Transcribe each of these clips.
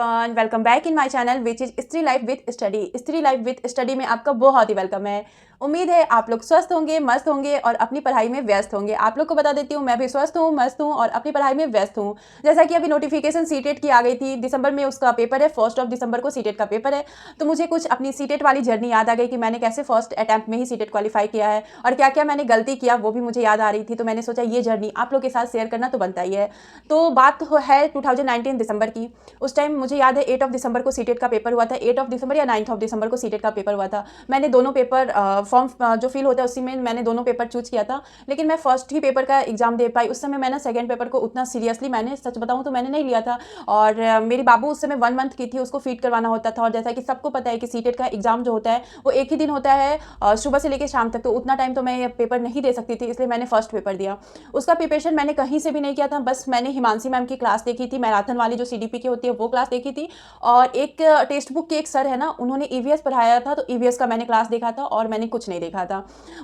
Everyone, welcome back in my channel which is स्त्री life with study. स्त्री life with study में आपका बहुत ही वेलकम है। उम्मीद है आप लोग स्वस्थ होंगे, मस्त होंगे और अपनी पढ़ाई में व्यस्त होंगे। आप लोग को बता देती हूँ, मैं भी स्वस्थ हूँ, मस्त हूँ और अपनी पढ़ाई में व्यस्त हूँ। जैसा कि अभी नोटिफिकेशन सीटेट की आ गई थी, दिसंबर में उसका पेपर है, 1 दिसंबर को सीटेट का पेपर है। तो मुझे कुछ अपनी सीटेट वाली जर्नी याद आ गई कि मैंने कैसे फर्स्ट अटैम्प्ट में ही सीटेट क्वालिफाई किया है और क्या क्या मैंने गलती किया वो भी मुझे याद आ रही थी। तो मैंने सोचा ये जर्नी आप लोग के साथ शेयर करना तो बनता ही है। तो बात है 2019 दिसंबर की। उस टाइम मुझे याद है 8 दिसंबर को सीटेट का पेपर हुआ था। 8 दिसंबर या 9 दिसंबर को सीटेट का पेपर हुआ था। मैंने दोनों पेपर फॉर्म जो फिल होता है उसी में मैंने दोनों पेपर चूज किया था, लेकिन मैं फर्स्ट ही पेपर का एग्जाम दे पाई। उस समय मैंने सेकंड पेपर को उतना सीरियसली, मैंने सच बताऊं तो मैंने नहीं लिया था। और मेरी बाबू उस समय 1 मंथ की थी, उसको फीड करवाना होता था। और जैसा कि सबको पता है कि सीटेट का एग्जाम जो होता है वो एक ही दिन होता है, सुबह से लेकर शाम तक। तो उतना टाइम तो मैं ये पेपर नहीं दे सकती थी, इसलिए मैंने फर्स्ट पेपर दिया। उसका प्रिपरेशन मैंने कहीं से भी नहीं किया था, बस मैंने हिमांशी मैम की क्लास देखी थी, मैराथन वाली जो सीडीपी की होती है वो क्लास देखी थी। और एक टेक्स्ट बुक के एक सर है ना, उन्होंने ईवीएस पढ़ाया था, तो ईवीएस का मैंने क्लास देखा था और मैंने कुछ नहीं देखा था।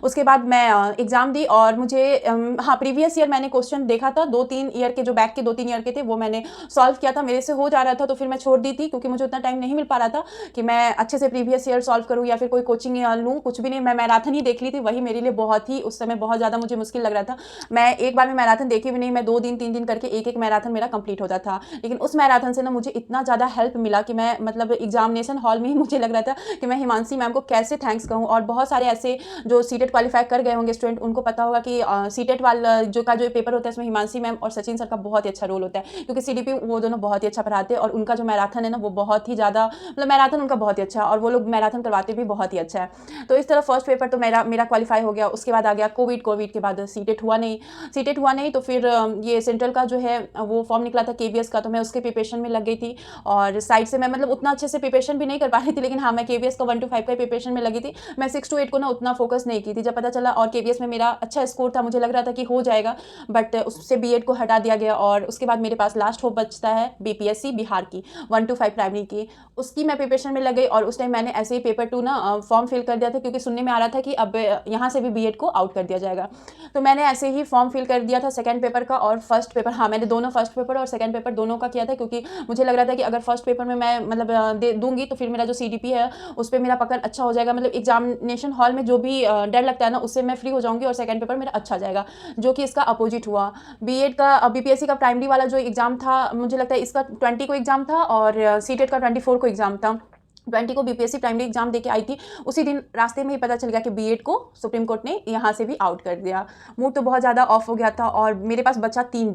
उसके बाद मैं एग्जाम दी और मुझे हाँ, प्रीवियस ईयर मैंने क्वेश्चन देखा था, 2-3 ईयर के जो बैक के 2-3 ईयर के थे वो मैंने सॉल्व किया था। मेरे से हो जा रहा था तो फिर मैं छोड़ दी थी, क्योंकि मुझे उतना टाइम नहीं मिल पा रहा था कि मैं अच्छे से प्रीवियस ईयर सॉल्व करूँ या फिर कोई कोचिंग लूँ। कुछ भी नहीं, मैं मैराथन ही देख ली थी, वही मेरे लिए बहुत ही उस समय बहुत ज़्यादा मुझे मुश्किल लग रहा था। मैं एक बार में मैराथन देखी भी नहीं, मैं 2 दिन 3 दिन करके एक मैराथन मेरा कंप्लीट होता था। लेकिन उस मैराथन से ना मुझे इतना ज़्यादा हेल्प मिला कि मैं मतलब एग्जामिनेशन हॉल में ही मुझे लग रहा था कि मैं हिमांशी मैम को कैसे थैंक्स कहूँ। और बहुत सारे ऐसे जो सीटेट क्वालिफाई कर गए होंगे स्टूडेंट, उनको पता होगा कि सीटेट वाला जो पेपर होता है उसमें हिमांशी मैम और सचिन सर का बहुत ही अच्छा रोल होता है, क्योंकि सीडीपी वो दोनों बहुत ही अच्छा पढ़ाते हैं। और उनका जो मैराथन है ना वो बहुत ही ज़्यादा, मतलब मैराथन उनका बहुत ही अच्छा है और वो लोग मैराथन करवाते भी बहुत ही अच्छा है। तो इस तरह फर्स्ट पेपर तो मेरा क्वालिफाई हो गया। उसके बाद आ गया कोविड के बाद सीटेट हुआ नहीं। तो फिर ये सेंट्रल का जो है वो फॉर्म निकला था केवीएस का, तो मैं उसके प्रिपरेशन में लग गई थी। और साइड से मैं मतलब उतना अच्छे से प्रिपरेशन भी नहीं कर पा रही थी, लेकिन हाँ, मैं केवीएस का 1 to 5 का प्रिपरेशन में लगी थी। मैं 6 to 8 को ना उतना फोकस नहीं की थी। जब पता चला और केवीएस में मेरा अच्छा स्कोर था, मुझे लग रहा था कि हो जाएगा, बट उससे बीएड को हटा दिया गया। और उसके बाद मेरे पास लास्ट होप बचता है बीपीएससी बिहार की 1 to 5 प्राइमरी की, उसकी मैं प्रिपरेशन में लग गई। और उस टाइम मैंने ऐसे ही पेपर 2 ना फॉर्म फिल कर दिया था, क्योंकि सुनने में आ रहा था कि अब यहाँ से भी बीएड को आउट कर दिया जाएगा। तो मैंने ऐसे ही फॉर्म फिल कर दिया था सेकंड पेपर का और फर्स्ट पेपर। हाँ, मैंने दोनों फर्स्ट पेपर और सेकंड पेपर दोनों का किया था, क्योंकि मुझे लग रहा था कि अगर फर्स्ट पेपर में मैं मतलब दे दूंगी तो फिर मेरा जो सीडीपी है उस पर मेरा पकड़ अच्छा हो जाएगा। मतलब एग्जामिनेशन हॉल में जो भी डर लगता है ना, उससे मैं फ्री हो जाऊंगी और सेकंड पेपर मेरा अच्छा जाएगा, जो कि इसका अपोजिट हुआ। बीएड का बीपीएससी का प्राइमरी वाला जो एग्जाम था, मुझे लगता है इसका 20 को एग्जाम था और सीटेट का 24 को एग्जाम था। 20 को बीपीएससी प्राइमरी एग्जाम देके आई थी। उसी दिन रास्ते में ही पता चल गया कि बीएड को सुप्रीम कोर्ट ने यहाँ से भी आउट कर दिया। मूड तो बहुत ज़्यादा ऑफ हो गया था और मेरे पास बचा 3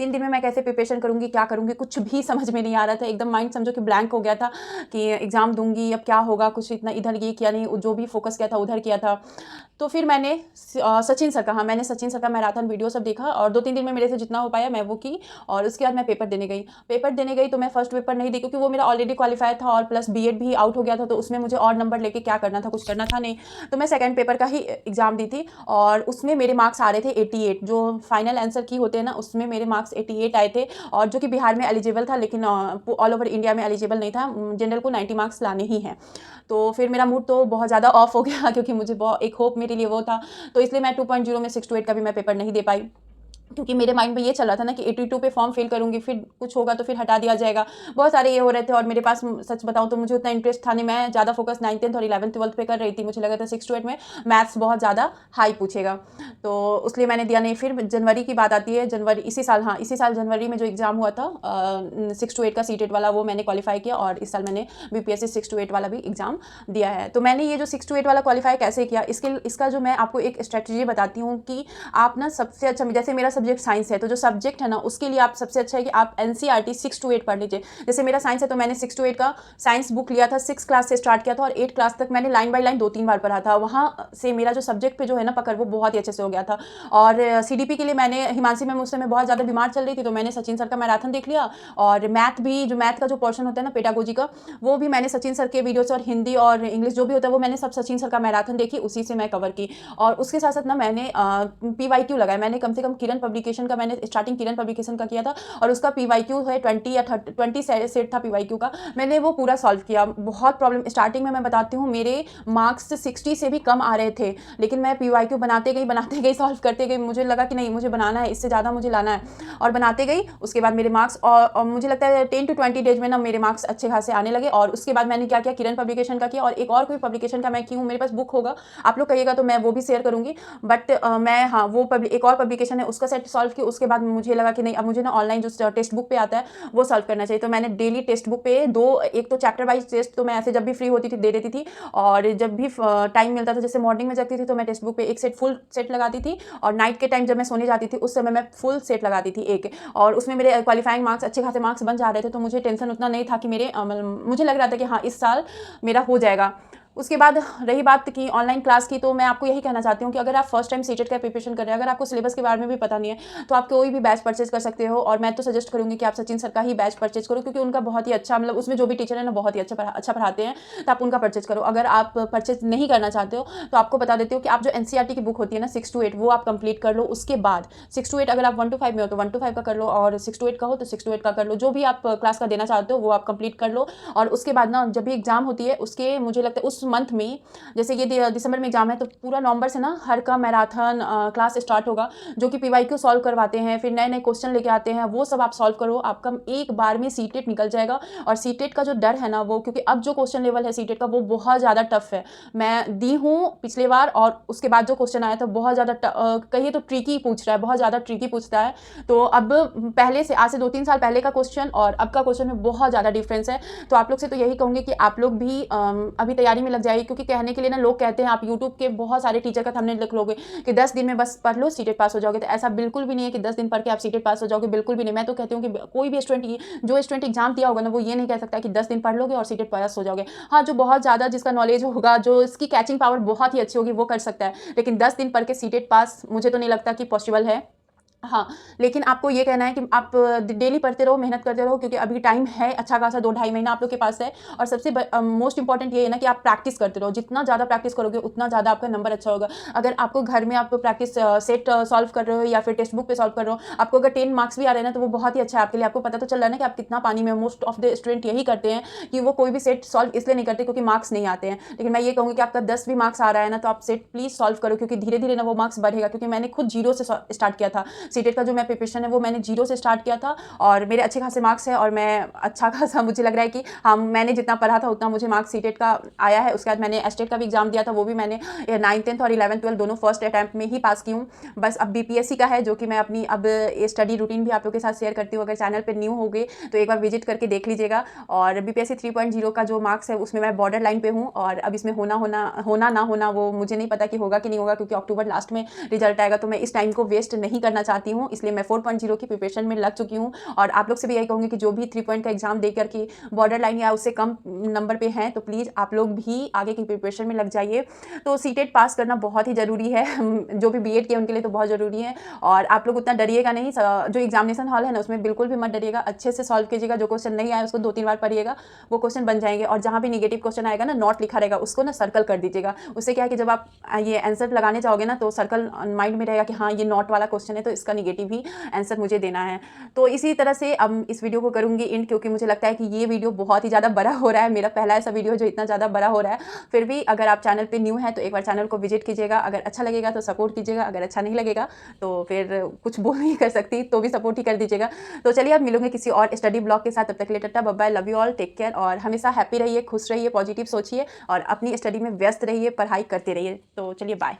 दिन में मैं कैसे प्रिपरेशन करूँगी, क्या करूँगी, कुछ भी समझ में नहीं आ रहा था। एकदम माइंड समझो कि ब्लैंक हो गया था कि एग्जाम दूंगी अब क्या होगा, कुछ इतना इधर ये किया नहीं, जो भी फोकस किया था उधर किया था। तो फिर मैंने सचिन सर का मैराथन वीडियो सब देखा और 2-3 दिन में मेरे से जितना हो पाया मैं वो की। और उसके बाद मैं पेपर देने गई तो मैं फर्स्ट पेपर नहीं दी, क्योंकि वो मेरा ऑलरेडी क्वालिफाई था और प्लस बीएड भी आउट हो गया था, तो उसमें मुझे और नंबर लेके क्या करना था, कुछ करना था नहीं। तो मैं सेकंड पेपर का ही एग्जाम दी थी और उसमें मेरे मार्क्स आ रहे थे 88। जो फाइनल आंसर की होते हैं ना, उसमें मेरे मार्क्स 88 आए थे, और जो कि बिहार में एलिजिबल था, लेकिन ऑल ओवर इंडिया में एलिजिबल नहीं था। जनरल को 90 मार्क्स लाने ही हैं। तो फिर मेरा मूड तो बहुत ज़्यादा ऑफ हो गया, क्योंकि मुझे बहुत एक होप मेरे लिए वो था। तो इसलिए मैं 2.0 में 6 to 8 का भी मैं पेपर नहीं दे पाई, क्योंकि मेरे माइंड में ये चल रहा था ना कि 82 पे फॉर्म फिल करूंगी, फिर कुछ होगा तो फिर हटा दिया जाएगा। बहुत सारे ये हो रहे थे और मेरे पास सच बताऊं तो मुझे उतना इंटरेस्ट था नहीं। मैं ज़्यादा फोकस 9th 10th और 11th 12th पे कर रही थी। मुझे लगा था 6 to 8 में मैथ्स बहुत ज़्यादा हाई पूछेगा, तो उसलिए मैंने दिया नहीं। फिर जनवरी की बात आती है, जनवरी इसी साल जनवरी में जो एग्जाम हुआ था 6 to 8 का सीटेट वाला, वो मैंने क्वालिफाई किया। और इस साल मैंने बीपीएससी 6 to 8 वाला भी एग्जाम दिया है। तो मैंने ये जो 6 to 8 वाला क्वालिफाई कैसे किया, इसका जो मैं आपको एक स्ट्रेटजी बताती हूँ कि आप ना सबसे अच्छा, जैसे मेरा सब्जेक्ट साइंस है, तो जो सब्जेक्ट है ना उसके लिए आप सबसे अच्छा है कि आप एनसीईआरटी 6 to 8 पढ़ लीजिए। जैसे मेरा साइंस है तो मैंने 6 to 8 का साइंस बुक लिया था, 6 क्लास से स्टार्ट किया था और 8 क्लास तक मैंने लाइन बाय लाइन 2-3 बार पढ़ा था। वहाँ से मेरा जो सब्जेक्ट पे जो है ना पकड़, वो बहुत ही अच्छे से हो गया था। और सीडीपी के लिए मैंने हिमांशी मैम उस समय बहुत ज़्यादा बीमार चल रही थी, तो मैंने सचिन सर का मैराथन देख लिया। और मैथ का जो पोर्शन होता है ना पेडागोजी का, वो भी मैंने सचिन सर के वीडियो से, और हिंदी और इंग्लिश जो भी होता है वो मैंने सब सचिन सर का मैराथन देखी, उसी से मैं कवर की। और उसके साथ साथ ना मैंने PYQ लगाया। मैंने कम से कम किरण पब्लिकेशन का मैंने स्टार्टिंग किरण पब्लिकेशन का किया था और उसका PYQ है 20 या 20 सेट था PYQ का, मैंने वो पूरा सॉल्व किया। बहुत प्रॉब्लम स्टार्टिंग में मैं बताती हूँ, मेरे मार्क्स 60 से भी कम आ रहे थे, लेकिन मैं PYQ बनाते गई सॉल्व करते गई। मुझे लगा कि नहीं, मुझे बनाना है, इससे ज़्यादा मुझे लाना है, और बनाते गई। उसके बाद मेरे मार्क्स और मुझे लगता है 10 to 20 डेज में ना मेरे मार्क्स अच्छे खासे आने लगे। और उसके बाद मैंने क्या किया, किरण पब्लिकेशन का किया, और एक और कोई पब्लिकेशन का मैं क्यों, मेरे पास बुक होगा, आप लोग कहिएगा तो मैं वो भी शेयर करूँगी। बट मैं हाँ वो एक और पब्लिकेशन है उसका सेट सॉल्व किया। उसके बाद मुझे लगा कि नहीं, अब मुझे ना ऑनलाइन जो टेक्स्ट बुक पे आता है वो सॉल्व करना चाहिए। तो मैंने डेली टेक्स्ट बुक पे एक तो चैप्टर वाइज टेस्ट तो मैं ऐसे जब भी फ्री होती थी दे देती थी, और जब भी टाइम मिलता था, जैसे मॉर्निंग में जगती थी तो मैं टेक्स्ट बुक पे एक सेट फुल सेट लगाती थी, और नाइट के टाइम जब मैं सोने जाती थी उस समय मैं फुल सेट लगाती थी एक, और उसमें मेरे क्वालिफाइंग मार्क्स अच्छे खासे मार्क्स बन जा रहे थे। तो मुझे टेंशन उतना नहीं था कि मुझे लग रहा था कि हाँ इस साल मेरा हो जाएगा। उसके बाद रही बात की ऑनलाइन क्लास की, तो मैं आपको यही कहना चाहती हूँ कि अगर आप फर्स्ट टाइम सीटेट का प्रिपरेशन कर रहे हैं, अगर आपको सिलेबस के बारे में भी पता नहीं है, तो आप कोई भी बैच परचेज कर सकते हो। और मैं तो सजेस्ट करूँगी कि आप सचिन सर का ही बैच परचेज करो, क्योंकि उनका बहुत ही अच्छा, मतलब उसमें जो भी टीचर है ना बहुत ही अच्छा पढ़ाते हैं, तो आप उनका परचेज करो। अगर आप परचेज नहीं करना चाहते हो तो आपको बता देती हूँ कि आप जो NCERT की बुक होती है ना 6 to 8, वो आप कंप्लीट कर लो। उसके बाद 6 to 8, अगर आप 1 to 5 में हो तो 1 to 5 का कर लो, और 6 to 8 का हो तो 6 to 8 का कर लो। जो भी आप क्लास का देना चाहते हो वो आप कंप्लीट कर लो। और उसके बाद ना जब भी एग्जाम होती है उसके, मुझे लगता है उस मंथ में, जैसे ये दिसंबर में एग्जाम है, तो पूरा नवंबर से ना हर का मैराथन क्लास स्टार्ट होगा, जो कि PYQ सॉल्व करवाते हैं, फिर नए नए क्वेश्चन लेके आते हैं, वो सब आप सॉल्व करो। आपका एक बार में सीटेट निकल जाएगा। और सीटेट का जो डर है ना वो, क्योंकि अब जो क्वेश्चन लेवल है सीटेट का वो बहुत ज़्यादा टफ है। मैं दी हूँ पिछले बार, और उसके बाद जो क्वेश्चन आया था बहुत ज़्यादा कहिए तो ट्रिकी पूछ रहा है, बहुत ज़्यादा ट्रिकी पूछता है। तो अब पहले से, आज से 2-3 साल पहले का क्वेश्चन और अब का क्वेश्चन में बहुत ज़्यादा डिफरेंस है। तो आप लोग से तो यही कहूँगी कि आप लोग भी अभी तैयारी में लग जाइए, क्योंकि कहने के लिए ना लोग कहते हैं, आप यूट्यूब के बहुत सारे टीचर का थंबनेल लिख लोगे कि 10 दिन में बस पढ़ लो सीटेट पास हो जाओगे। तो ऐसा बिल्कुल भी नहीं है कि 10 दिन पढ़ के आप सीटेट पास हो जाओगे, बिल्कुल भी नहीं। मैं तो कहती हूँ कि कोई भी जो स्टूडेंट एग्जाम दिया होगा ना, वो ये नहीं कह सकता कि 10 दिन पढ़ लोगे और सीटेट पास हो जाओगे। हाँ, जो बहुत ज़्यादा जिसका नॉलेज होगा, जो इसकी कैचिंग पावर बहुत ही अच्छी होगी, वो कर सकता है, लेकिन 10 दिन पढ़ के सीटेट पास मुझे तो नहीं लगता कि पॉसिबल है। हाँ, लेकिन आपको ये कहना है कि आप डेली पढ़ते रहो, मेहनत करते रहो, क्योंकि अभी टाइम है अच्छा खासा, 2-2.5 महीना आप लोग के पास है। और सबसे मोस्ट इंपॉर्टेंट ये है ना कि आप प्रैक्टिस करते रहो। जितना ज़्यादा प्रैक्टिस करोगे उतना ज़्यादा आपका नंबर अच्छा होगा। अगर आपको घर में आप प्रैक्टिस सेट सॉल्व कर रहे हो या फिर टेक्स्ट बुक पे सॉल्व कर रहे हो, आपको अगर 10 मार्क्स भी आ रहे हैं ना, तो वो बहुत ही अच्छा है आपके लिए। आपको पता तो चल रहा है ना कि आप कितना पानी में। मोस्ट ऑफ द स्टूडेंट यही करते हैं कि वो कोई भी सेट सॉल्व इसलिए नहीं करते क्योंकि मार्क्स नहीं आते हैं। लेकिन मैं ये कहूँगी कि आपका 10 भी मार्क्स आ रहा है ना, तो आप सेट प्लीज़ सॉल्व करो, क्योंकि धीरे धीरे ना वो मार्क्स बढ़ेगा। क्योंकि मैंने खुद 0 से स्टार्ट किया था सीटेट का, जो मैं प्रिपरेशन है वो मैंने 0 से स्टार्ट किया था, और मेरे अच्छे खासे मार्क्स है। और मैं अच्छा खासा, मुझे लग रहा है कि हाँ, मैंने जितना पढ़ा था उतना मुझे मार्क्स सीटेट का आया है। उसके बाद मैंने एस्टेट का भी एग्जाम दिया था, वो भी मैंने 9th 10th और 11th 12th दोनों फर्स्ट अटैम्प्ट में ही पास की हूँ। बस अब BPSC का है, जो कि मैं अपनी अब स्टडी रूटीन भी आप लोग के साथ शेयर करती हूँ। अगर चैनल पर न्यू हो गए तो एक बार विजिट करके देख लीजिएगा। और BPSC 3.0 का जो मार्क्स है उसमें मैं बॉर्डर लाइन पे हूँ, और अब इसमें होना ना होना वो मुझे नहीं पता कि होगा कि नहीं होगा, क्योंकि अक्टूबर लास्ट में रिजल्ट आएगा। तो मैं इस टाइम को वेस्ट नहीं करना चाहती हूँ, इसलिए मैं 4.0 की प्रिपरेशन में लग चुकी हूँ। और आप लोग से भी यही कहूँगी कि जो भी 3 पॉइंट का एग्जाम देकर के बॉर्डर लाइन या उससे कम नंबर पे हैं, तो प्लीज़ आप लोग भी आगे की प्रिपरेशन में लग जाइए। तो सीटेट पास करना बहुत ही ज़रूरी है, जो भी BEd किए उनके लिए तो बहुत ज़रूरी है। और आप लोग उतना डरिएगा नहीं, जो एग्जामिनेशन हॉल है ना उसमें बिल्कुल भी मत डरिएगा, अच्छे से सॉल्व कीजिएगा। जो क्वेश्चन नहीं आया उसको 2-3 बार पढ़िएगा, वो क्वेश्चन बन जाएंगे। और जहाँ भी निगेटिव क्वेश्चन आएगा ना, नॉट लिखा रहेगा, उसको ना सर्कल कर दीजिएगा। उससे क्या है कि जब आप ये आंसर लगाने जाओगे ना, तो सर्कल माइंड में रहेगा कि हाँ ये नॉट वाला क्वेश्चन है, तो इसका निगेटिव ही आंसर मुझे देना है। तो इसी तरह से अब इस वीडियो को करूँगी एंड, क्योंकि मुझे लगता है कि ये वीडियो बहुत ही ज़्यादा बड़ा हो रहा है। मेरा पहला ऐसा वीडियो जो इतना ज़्यादा बड़ा हो रहा है। फिर भी अगर आप चैनल पे न्यू है तो एक बार चैनल को विजिट कीजिएगा। अगर अच्छा लगेगा तो सपोर्ट कीजिएगा, अगर अच्छा नहीं लगेगा तो फिर कुछ बोल नहीं कर सकती, तो भी सपोर्ट ही कर दीजिएगा। तो चलिए अब मिलूंगे किसी और स्टडी ब्लॉग के साथ, तब तक के लिए ta-ta bye bye, love you all, take care. और हमेशा हैप्पी रहिए, खुश रहिए, पॉजिटिव सोचिए और अपनी स्टडी में व्यस्त रहिए, पढ़ाई करते रहिए। तो चलिए बाय।